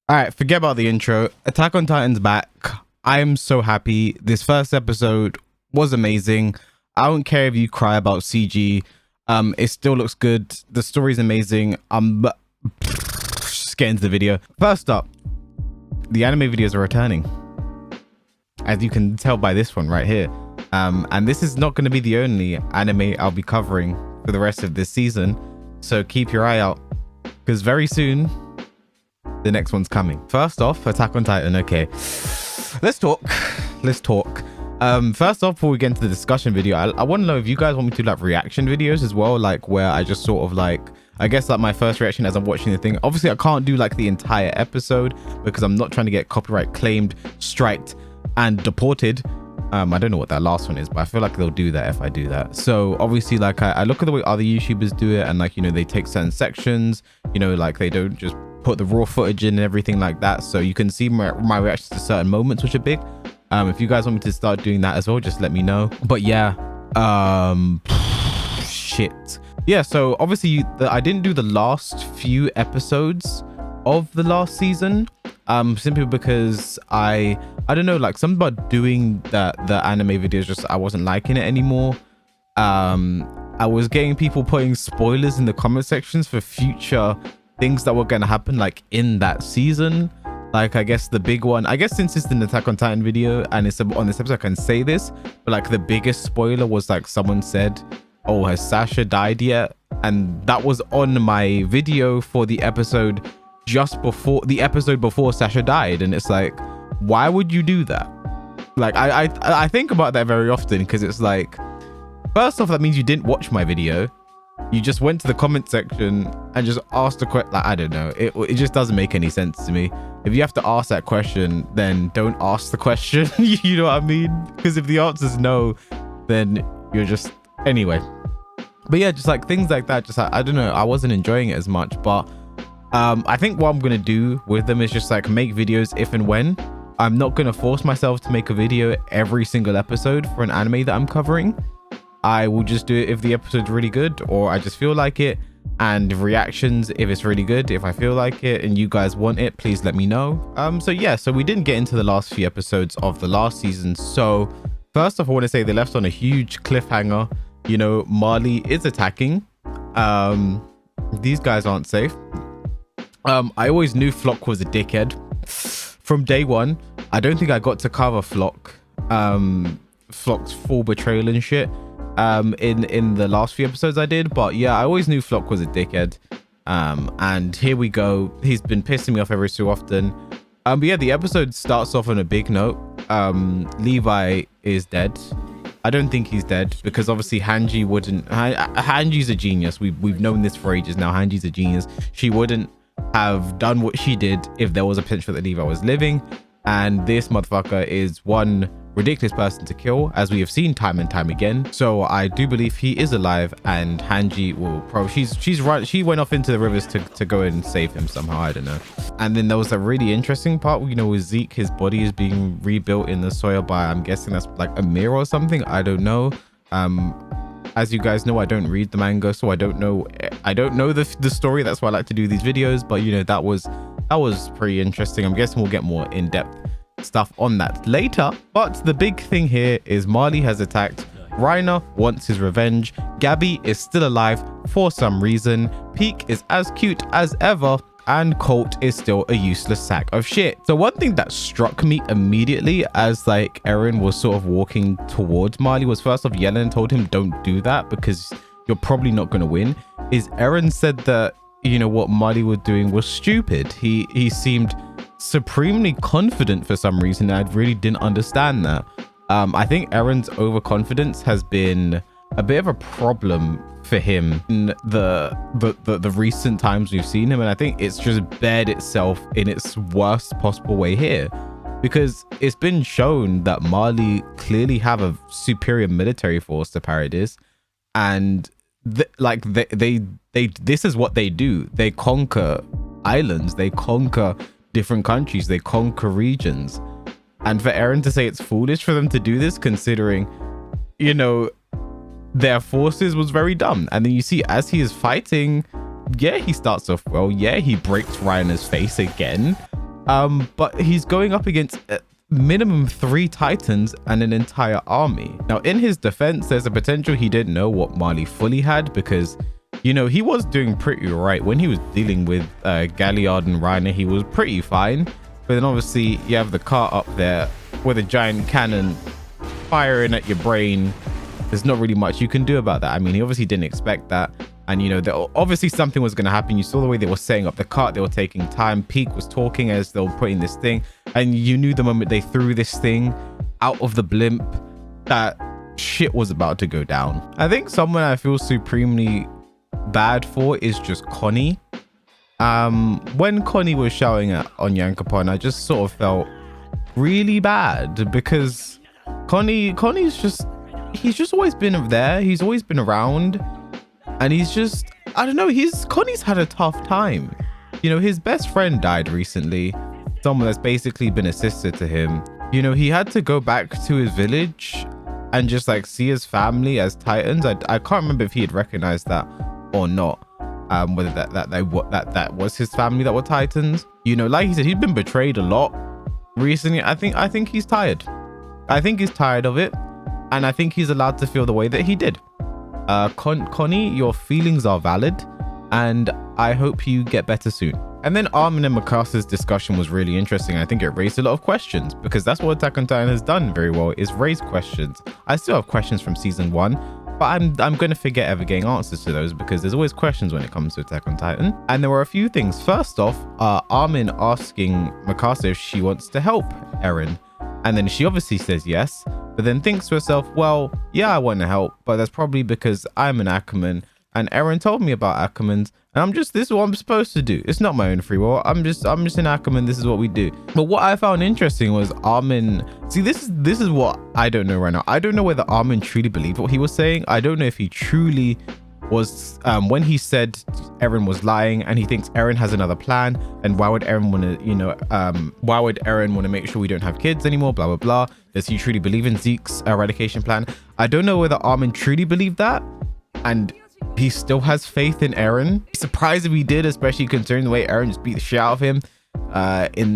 All right, forget about the intro. Attack on Titan's back. I am so happy. This first episode was amazing. I don't care if you cry about CG. It still looks good. The story's amazing. Just get into the video. First up, the anime videos are returning, as you can tell by this one right here. And this is not going to be the only anime I'll be covering for the rest of this season. So keep your eye out, because very soon the next one's coming. First off, Attack on Titan. Okay, let's talk. First off, before we get into the discussion video, I want to know if you guys want me to do like reaction videos as well, like where I just sort of like, I guess like my first reaction as I'm watching the thing. Obviously I can't do like the entire episode because I'm not trying to get copyright claimed, striked and deported. I don't know what that last one is, but I feel like they'll do that if I do that. So obviously, like I look at the way other YouTubers do it, and like, you know, they take certain sections, you know, like they don't just put the raw footage in and everything like that. So you can see my reactions to certain moments, which are big. If you guys want me to start doing that as well, just let me know. But yeah, shit. Yeah, so obviously I didn't do the last few episodes of the last season, simply because I don't know, like something about doing the anime videos, just I wasn't liking it anymore. I was getting people putting spoilers in the comment sections for future things that were going to happen like in that season. Like I guess the big one, I guess since it's an Attack on Titan video and it's on this episode, I can say this, but like the biggest spoiler was like someone said, oh, has Sasha died yet? And that was on my video for the episode just before the episode before Sasha died. And it's like, why would you do that? Like I think about that very often, because it's like, first off, that means you didn't watch my video. You just went to the comment section and just asked a question. Like, I don't know, it just doesn't make any sense to me. If you have to ask that question, then don't ask the question. You know what I mean? Because if the answer is no, then you're just, anyway. But yeah, just like things like that, just I don't know, I wasn't enjoying it as much. But I think what I'm gonna do with them is just like make videos if and when. I'm not gonna force myself to make a video every single episode for an anime that I'm covering. I will just do it if the episode's really good or I just feel like it, and reactions if it's really good. If I feel like it and you guys want it, please let me know. So yeah, so we didn't get into the last few episodes of the last season. So first off, I want to say they left on a huge cliffhanger. You know, Marley is attacking. These guys aren't safe. I always knew Flock was a dickhead from day one. I don't think I got to cover Flock's full betrayal and shit in the last few episodes I did, but yeah, I always knew Flock was a dickhead. And here we go, he's been pissing me off every so often. But yeah, the episode starts off on a big note. Levi is dead. I don't think he's dead, because obviously Hanji wouldn't. Hanji's a genius. We've known this for ages now. Hanji's a genius. She wouldn't have done what she did if there was a potential that Levi was living. And this motherfucker is one ridiculous person to kill, as we have seen time and time again. So I do believe he is alive, and Hanji will probably, she's right, she went off into the rivers to go and save him somehow, I don't know. And then there was a really interesting part, you know, with Zeke, his body is being rebuilt in the soil by, I'm guessing that's like a mirror or something, I don't know. As you guys know, I don't read the manga, so I don't know the story. That's why I like to do these videos. But you know, that was pretty interesting. I'm guessing we'll get more in-depth stuff on that later. But the big thing here is Marley has attacked. Reiner wants his revenge. Gabby is still alive for some reason. Peak is as cute as ever. And Colt is still a useless sack of shit. So one thing that struck me immediately as like Eren was sort of walking towards Marley was, first off, Yellen told him don't do that because you're probably not going to win. Is Eren said that, you know, what Marley was doing was stupid. He seemed supremely confident for some reason. I really didn't understand that. I think Eren's overconfidence has been a bit of a problem for him in the recent times we've seen him, and I think it's just bared itself in its worst possible way here, because it's been shown that Marley clearly have a superior military force to Paradis, and this is what they do. They conquer islands, they conquer different countries, they conquer regions. And for Eren to say it's foolish for them to do this, considering, you know, their forces, was very dumb. And then you see as he is fighting, yeah, he starts off well, yeah, he breaks Reiner's face again, But he's going up against minimum 3 Titans and an entire army. Now, in his defense, there's a potential he didn't know what Marley fully had, because, you know, he was doing pretty right when he was dealing with Galliard and Reiner. He was pretty fine, but then obviously you have the car up there with a giant cannon firing at your brain. There's not really much you can do about that. I mean, he obviously didn't expect that. And, you know, obviously something was going to happen. You saw the way they were setting up the cart. They were taking time. Peak was talking as they were putting this thing. And you knew the moment they threw this thing out of the blimp that shit was about to go down. I think someone I feel supremely bad for is just Connie. When Connie was shouting at Onyankopon, I just sort of felt really bad, because Connie's just, he's just always been there. He's always been around. And he's just, I don't know, Connie's had a tough time. You know, his best friend died recently. Someone that's basically been a sister to him. You know, he had to go back to his village and just like see his family as Titans. I can't remember if he had recognized that or not. Whether that was his family that were Titans. You know, like he said, he's been betrayed a lot recently. I think he's tired. I think he's tired of it. And I think he's allowed to feel the way that he did. Connie, your feelings are valid, and I hope you get better soon. And then Armin and Mikasa's discussion was really interesting. I think it raised a lot of questions, because that's what Attack on Titan has done very well, is raise questions. I still have questions from season 1, but I'm going to forget ever getting answers to those, because there's always questions when it comes to Attack on Titan. And there were a few things. First off, Armin asking Mikasa if she wants to help Eren. And then she obviously says yes, but then thinks to herself, well, yeah, I want to help, but that's probably because I'm an Ackerman and Eren told me about Ackermans, and this is what I'm supposed to do. It's not my own free will. I'm just an Ackerman. This is what we do. But what I found interesting was Armin. See, this is what I don't know right now. I don't know whether Armin truly believed what he was saying. I don't know if he truly was, when he said Eren was lying and he thinks Eren has another plan, and why would Eren want to, you know, why would Eren want to make sure we don't have kids anymore, blah blah blah. Does he truly believe in Zeke's eradication plan? I don't know whether Armin truly believed that, and he still has faith in Eren. Surprised if he did, especially considering the way Eren just beat the shit out of him in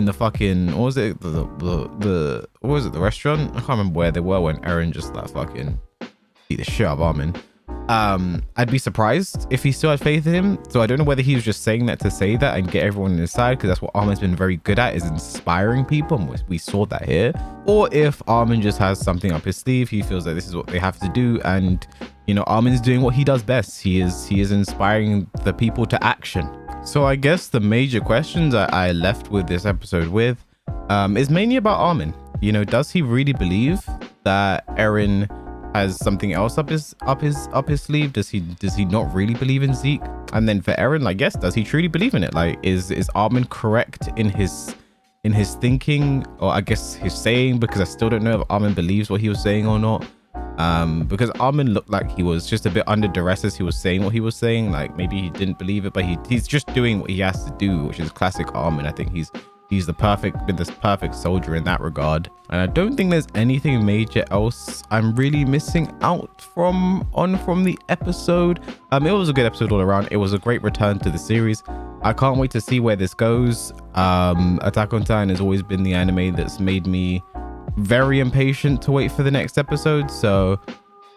the fucking, what was it, the what was it, the restaurant? I can't remember where they were when Eren just like fucking beat the shit out of Armin. I'd be surprised if he still had faith in him. So I don't know whether he was just saying that to say that and get everyone on his side, because that's what Armin's been very good at, is inspiring people, and we saw that here. Or if Armin just has something up his sleeve, he feels that this is what they have to do, and you know, Armin's doing what he does best. He is inspiring the people to action. So I guess the major questions I left with this episode with is mainly about Armin. You know, does he really believe that Eren has something else up his sleeve? Does he not really believe in Zeke? And then for Eren, like, yes, does he truly believe in it? Like, is Armin correct in his thinking, or I guess his saying? Because I still don't know if Armin believes what he was saying or not. Because Armin looked like he was just a bit under duress as he was saying what he was saying. Like, maybe he didn't believe it, but he's just doing what he has to do, which is classic Armin. I think he's the perfect soldier in that regard. And I don't think there's anything major else I'm really missing out from the episode. It was a good episode all around. It was a great return to the series. I can't wait to see where this goes. Attack on Titan has always been the anime that's made me very impatient to wait for the next episode. So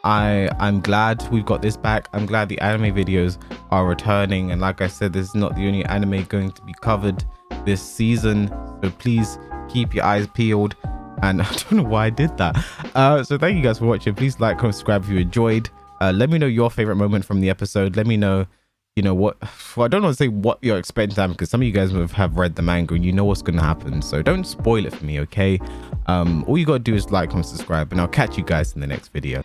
I'm glad we've got this back. I'm glad the anime videos are returning. And like I said, this is not the only anime going to be covered this season, so please keep your eyes peeled. And I don't know why I did that. So thank you guys for watching. Please like, comment, subscribe if you enjoyed. Let me know your favorite moment from the episode. Let me know, you know, what, well, I don't want to say what you're expecting to happen, because some of you guys have read the manga and you know what's going to happen, so don't spoil it for me, okay? All you got to do is like, comment, subscribe, and I'll catch you guys in the next video.